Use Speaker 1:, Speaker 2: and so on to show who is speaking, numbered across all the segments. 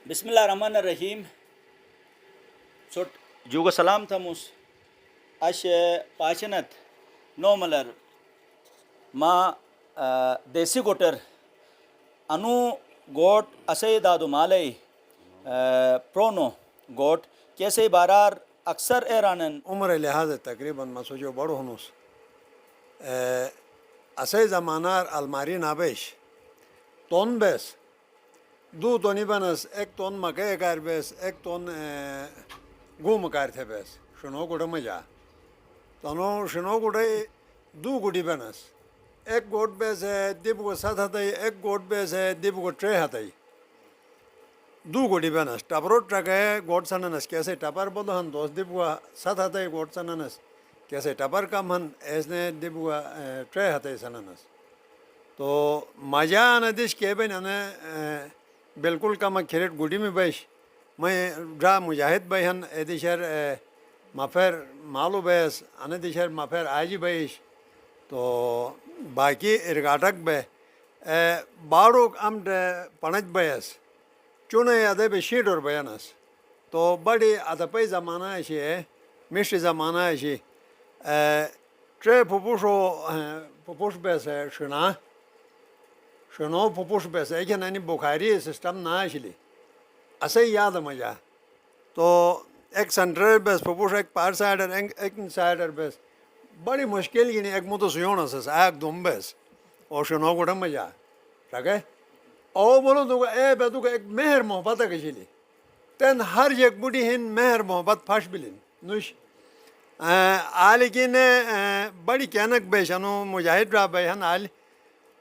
Speaker 1: بسم اللہ الرحمن الرحیم. سوٹ جوگو سلام تھموس اش پاشنت نوملر ما دیسی گوٹر انو گوٹ اسے دادو مالئی پرونو گوٹ کیسے بارار اکثر ایرانن
Speaker 2: عمر لحاظ تقریباً مسوجو بڑو ہنوس اسے زمانار الماری نابیش تون بیس دو تونی بنس ایک تون مکے کار بیس ایک تون گو مکار تھے بیس شنو گوڑا مجا تونو شنو گوڑے دو گوڑی بنس ایک گوٹ بیس ہے دیب کو 7 ہتائی ایک گوٹ بیس ہے دیب کو 3 ہتائی دو گوڑی بنس ٹپرو ٹرک ہے گوٹ سننس کیسے ٹپر بولو ہن دوست دیب کو 7 ہتائی گوٹ سننس کیسے ٹپر کم ہن ایس نے دیب کو 3 ہتائی سننس تو مجا ندیش کے بین انہیں بالکل کم کھیرٹ گوڑی میں بیش میں ڈرا مجاہد بھائی ہن ایدیشر مفر مالو بیس اندیشر مفر آجی بیش تو باقی ارگاٹک بے باروک ام پنچ بیس چونے ادے بے شیڈور بیانس تو بڑی ادپی زمانہ ایشی ہے مشری زمانہ ایشی ٹرے پھپوش بیس ہے شنو پھپوش بیس ہے کہ نانی بخاری سسٹم نہ ایشلی اسے یاد مجا تو ایک سنٹرل بیس پھپوش ایک پار سائڈر ایک سائڈر بیس بڑی مشکل کی نہیں ایک مو سیون سس ایک دوم بیس اور شنو گوڑا مجا ٹھیک ہے او بولو تو اے بے تو ایک مہر محبت ہے کشیلی تین ہر ایک بڑی ہن مہر محبت پھاش بلین نوش لیکن بڑی کینک بیش انو مجاہد را بے ہن آل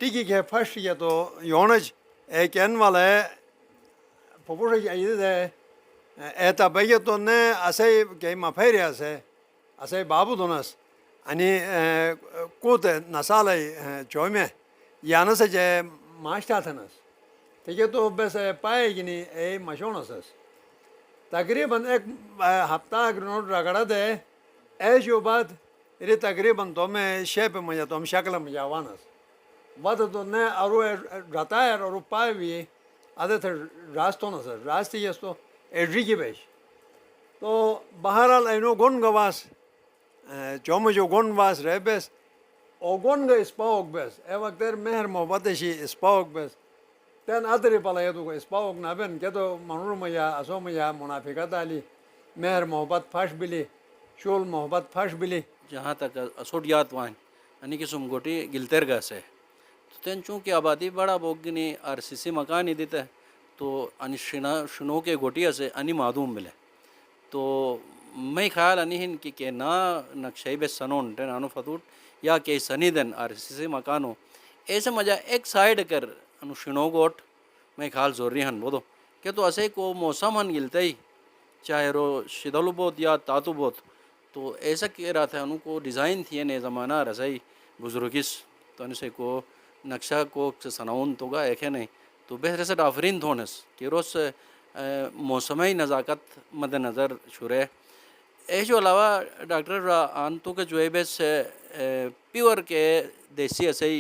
Speaker 2: ٹیکی کے پھاش کیا تو یونج اے کین والا ہے پھپوش ایدید ہے ایتا بیتو نے اسے کئی مفیریا سے اسے بابو دونس انی کوت نسالی چومے یانس جے ماشتا تھنس ٹھیک ہے تو بس پائے گی نہیں اے مشونس تقریباً ایک ہفتہ گرنوٹ رگڑا دے اے جو بات ری تقریباً تو میں شیپ مجھے تو ہم شکل مجھے وانس بات تو نے ارو رتائر اور پائے بھی ادھے تھے راستوں نا سر راستی یس تو ایڈری کی بیش تو بہرحال اینو گون گواس چوم جو گون واس رہ بیس او گون گا اسپاوک بیس اے وقت تیر مہر محبت شی اسپاوک بیس تین ادری پلا یہ تو اسپاوک نہ بین کہ تو منور مجا اسو مجا منافقت آلی مہر محبت پھاش بلی شول محبت پھاش بلی
Speaker 1: جہاں تک اسوٹ یاد وائن یعنی کہ سم گوٹی گلتر گا سے تو تین چونکہ آبادی بڑا بوگنی آر سی سی مکان ہی دیتا ہے تو ان شنو کے گوٹیا سے انی معدوم ملے تو میں خیال انی ہن کہ نا نقشے بے سنون ٹین انو فتوٹ یا کہ سنی دن آر سی سی مکانو ایسے مجا ایک سائڈ کر انو شنو گوٹ میں خیال ضروری ہن بودو کہ تو اسے کو موسم ہن گلتا ہی چاہے رو شدلو بوت یا تاتو بوت تو ایسا کہہ رہا تھا انہوں کو ڈیزائن تھی نے زمانہ رسائی بزرگیس تو ان سے کو نقشہ کو سناؤن تو گا ایک ہے نہیں تو بہتر سے آفرین تھونس کہ روز موسمی نزاکت مد نظر شرے اے جو علاوہ ڈاکٹر آنتو کے جو ہے بس پیور کے دیسی اسے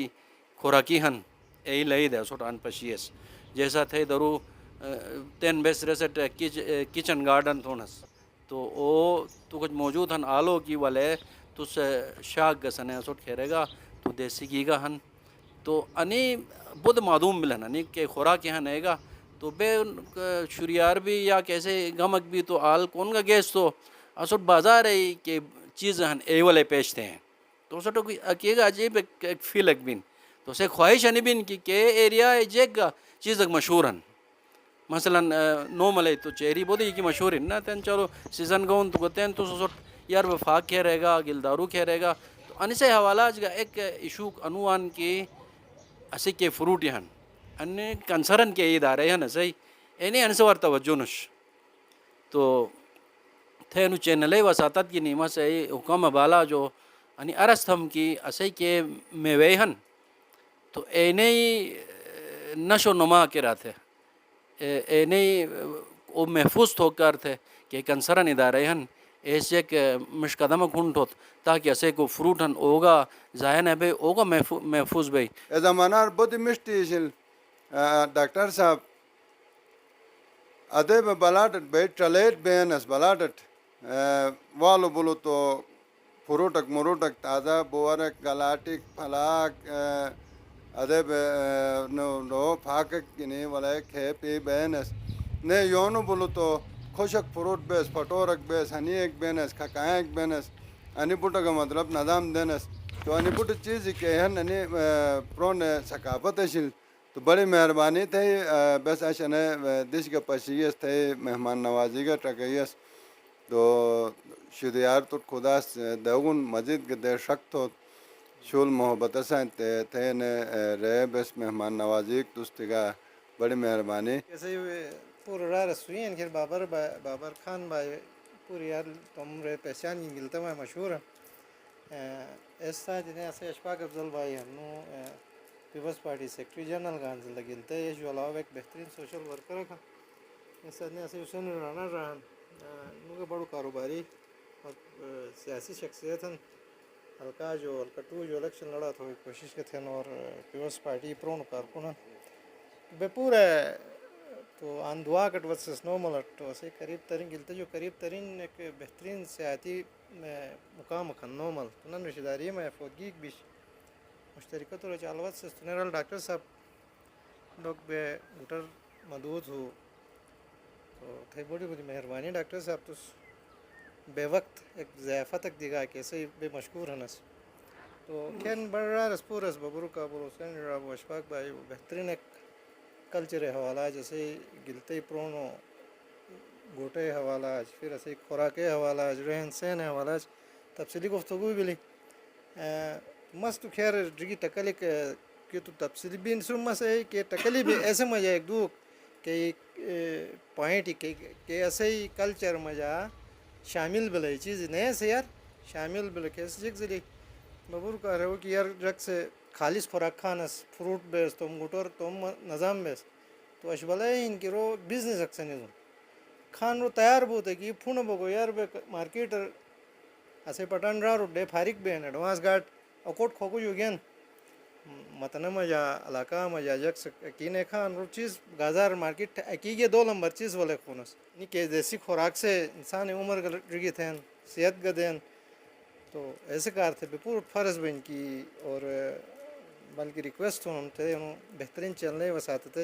Speaker 1: خوراکی ہن اے لئی دے سوٹ آن پشیس جیسا تھے درو تین بیس ریسٹ کچن گارڈن تھونس تو او تو کچھ موجود ہن آلو کی والے تو شاگ گسنے سوٹ کھیرے گا تو دیسی کی گا ہن تو انی بدھ معدوم ملن انی کہ خوراک یہاں نئے گا تو بے شریار بھی یا کیسے گمک بھی تو آل کون گا گیس تو اسوٹ بازار ہے کہ چیز ہن اے والے پیشتے ہیں تو سوٹو کہ گا عجیب ایک فیل ایک بین تو اسے خواہش ہنی بین کہ ایریا جیگ گا چیز ایک مشہور ہن مثلا نو ملے تو چیری بودی کی مشہور ہے نا تین چلو سیزن گون تو گتین تو سوٹ یار وفاق کہہ رہے گا گلدارو کہہ رہے گا تو ان سے حوالہ جگہ ایک ایشو انوان کی اسی کے فروٹ یہاں ان کنسرن کے ادارے ہیں صحیح اینی ان سے ور توجہ نش تو تھے انو چینلے وساطت کی نیمہ سے حکم بالا جو انی ارست ہم کی اسی کے میوے ہن تو اینے نشو نما کے رہا تھے اینے وہ محفوظ ہو کر تھے کہ کنسرن ادارے ہن ایسے کہ مشقدم کھنٹ ہوت تاکہ اسے کو فروٹ ہن اوگا ظاہر ہے بھئی اوگا محفوظ بھئی
Speaker 3: زمانار بہت مشتی ڈاکٹر صاحب ادب بلاٹت بے ٹلیٹ بینس بلاٹت والو بولو تو فروٹک مروٹک تازہ بورک گلاٹک پھلاک ادب نو پھاکک گنی ولے کھیپی بینس نے یونو بولو تو خوشک فروٹ بیس پھٹورک بیس ہنیک بینس کھکائک بینس انی بوٹا کا مطلب نظام دینس تو انی بوٹا چیز کہ ہن انی پرون ثقافت اشل تو بڑی مہربانی تھے بس اشن دش کا پشیس تھے مہمان نوازی کا ٹکیس تو شدیار تو خدا دگن مزید کے دیر شک ہو شول محبت سے تھے نے رہے بس مہمان نوازی دوستی کا بڑی مہربانی
Speaker 4: کیسے پورا رہا رسوئی ان کے بابر خان بھائی پوری یار تم رے پہچان کی ملتا ہے مشہور ہے ایسا جنہیں ایسے اشفاق افضل بھائی ہم پیپلز پارٹی سیکرٹری جنرل گانز لگلتے ہیں جو علاوہ ایک بہترین سوشل ورکر کا ایسا نے ایسے حسین رانا رہا ان کا بڑا کاروباری اور سیاسی شخصیت ہیں ہلکا جو ہلکا جو الیکشن لڑا تو کوشش کے تھے اور پیپلز پارٹی پرون کارکن بے پورا تو آن دعا کٹ ورسس نارمل تو اسے قریب ترین گلتے جو قریب ترین ایک بہترین سیاحتی مقام کھن نارمل تو نن رشتہ داری میں فوتگی بیش مشترکہ تو چالوت سے سنرال ڈاکٹر صاحب لوگ بے گٹر مدود ہو تو تھے بڑی بڑی مہربانی ڈاکٹر صاحب تو بے وقت ایک ضیافت تک دیگا کیسے بے مشکور ہنس تو کین بڑا رسپورس ببرو کا بولو حسین راب اشفاق بھائی بہترین ایک کلچر حوالہ جیسے گلتے پرونو گوٹے حوالہ پھر ایسے خوراک حوالہ رہن سہن حوالہ تفصیلی گفتگو بھی لی مست خیر ڈگی ٹکلی کہ تو تفصیلی بھی انسر سے کہ ٹکلی بھی ایسے مزہ ایک دو کہ پوائنٹ کہ ایسے ہی کلچر مزہ شامل بلے چیز نئے سے یار شامل بلے کیسے جگ زلی ببر کہہ رہے ہو کہ یار رگ سے خالص خوراک کھانس فروٹ بیس تم گٹور تم نظام بیس تو اشبالہ ان کی رو بزنس اکسنیزم کھان رو تیار بوتے کہ پھونا بگو یار بے مارکیٹ اسے پٹان را رو ڈے فارق بین ایڈوانس گارڈ اکوٹ کھوکو جو گین متنہ مجا علاقہ مجا جگ کینے کھان رو چیز گازار مارکیٹ اکی گے 2 نمبر چیز والے خونس نہیں کہ دیسی خوراک سے انسان عمر گرگی تھے صحت گدین تو ایسے کار تھے پور فرض بن کی اور بلکہ ریکویسٹ ہوں تھے انہوں بہترین چلنے وساطت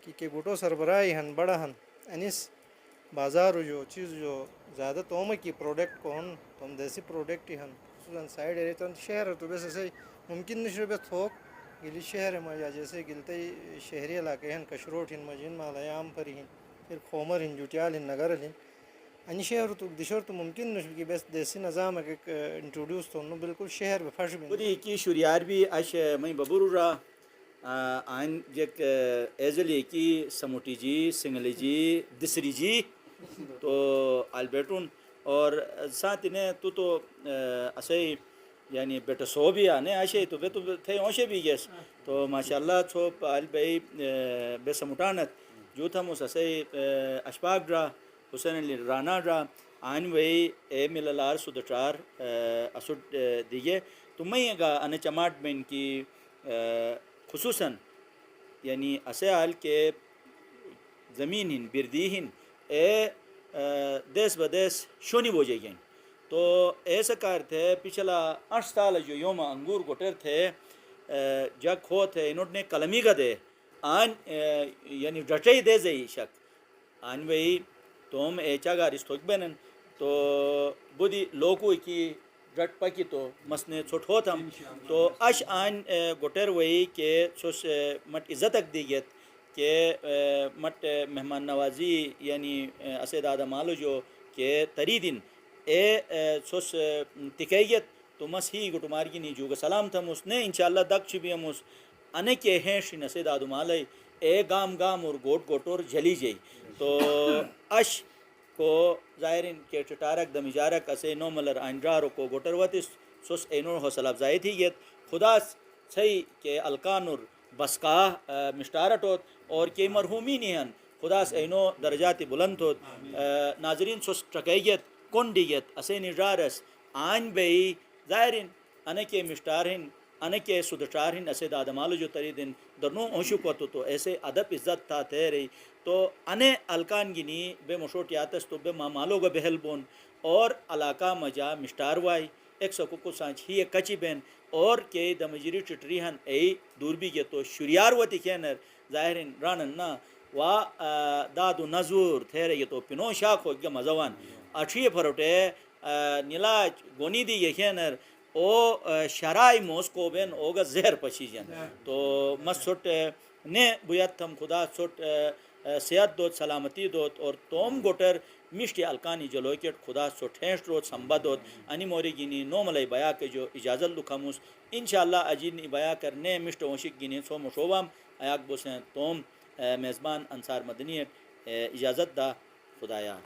Speaker 4: کہ گوٹو سربراہی ہن بڑا ہن انیس بازار جو چیز جو زیادہ تومہ کی پروڈکٹ کو ہن تم دیسی پروڈکٹ ہی ہن خصوصاً سائڈ ایریا تو شہر تو بس ایسے ممکن نہیں شبہ تھوک گلی شہر مجا جیسے گلتے شہری علاقے ہیں کشروٹ ہن مجین مالیام پری ہن پھر کھومر ہن جوٹیال ہن نگر ہن ان شہر تو دشور تو ممکن نہیں کہ بس دیسی نظام ایک انٹروڈیوس تو بالکل شہر میں فرش بھی
Speaker 5: بودی کی شوریار بھی اش میں ببرو را آن جک ایزلی کی سموٹی جی سنگلی جی دسری جی تو البیٹون اور ساتھ نے تو اسے یعنی بیٹا سو بھی آنے آشے تو بے تو تھے اوشے بھی گیس تو ماشاءاللہ چھو البئی بے سموٹانت جو تھا مس اسے اشفاق را حسین علی رانا را آن وی اے ملالار سودچار اسود دیگے تو میں گا ان چماٹ بین کی خصوصاً یعنی اسے حال کے زمین ہن بردی ہن اے دیس بدیس شونی بوجھے گئیں تو ایسا کار تھے پچھلا 8 سال جو یوم انگور گٹر تھے جگ کھو تھے انہوں نے کلمی کا دے آن یعنی ڈٹے دے زئی شک آن وی توم ایچا گار استوک بینن تو بودی لوگو کی ڈٹ پکی تو مسنے چھوٹ ہو تھم تو اش آن گٹر وئی کہ سوس مٹ عزتک دیگیت کہ مٹ مہمان نوازی یعنی اسے دادا مالو جو کہ تری دن اے سوس تکیت تو مس ہی گٹو مارگی نی جو سلام تھم اس نے انشاءاللہ دک چبی ہم اس انے کے ہینش نسے دادو مالے اے گام گام اور گوٹ گوٹور جلی جئی تو اش کو ظاہرین کے چٹارک دمیجارک اسے نو ملر آئنڈرارو کو گوٹر واتس سوس اینور حوصلہ افزائی تھی گیت خدا صحیح کہ الکانور بسکاہ مشتارٹوت اور کہ مرحومی نہیں خدا اینو درجات بلند ہوت ناظرین سوس ٹکیت کنڈیت اسے نجارس آن بئی ظاہرین انے کے مشتارہن انے کے سدچارہن اسے دادمالو جو تری دن درنو اوشو کو تو ایسے ادب عزت تھا تھے رہی تو انے الکان گینی بے مشوٹ یاتس تو بے مامالو گا بہل بون اور علاقہ مجا مشتار وائی ایک سکو کو سانچ ہی ایک کچی بین اور کہ دمجری چٹری ہن ای دوربی کے تو شریار وتی کینر ظاہرین رانن نا و دادو نزور تھیرے یہ تو پنو شاک ہو گیا مزوان اچھی پھروٹے نیلاج گونی دی یہ کینر او شرائی موسکو بین اوگا زہر پچی جن تو مسوٹ نے بیت ہم خدا سوٹ صحت دوت سلامتی دوت اور توم گوٹر مشتی الکانی جلوکیٹ خدا سوٹھینش روت سمبا دوت انی موری گینی نو ملائی بیا کے جو اجازت لکھاموس انشاءاللہ اجینی بیا کرنے مشت وشک گینی سو مشوام ایاک بوسیں توم میزبان انصار مدنی اجازت دا خدایا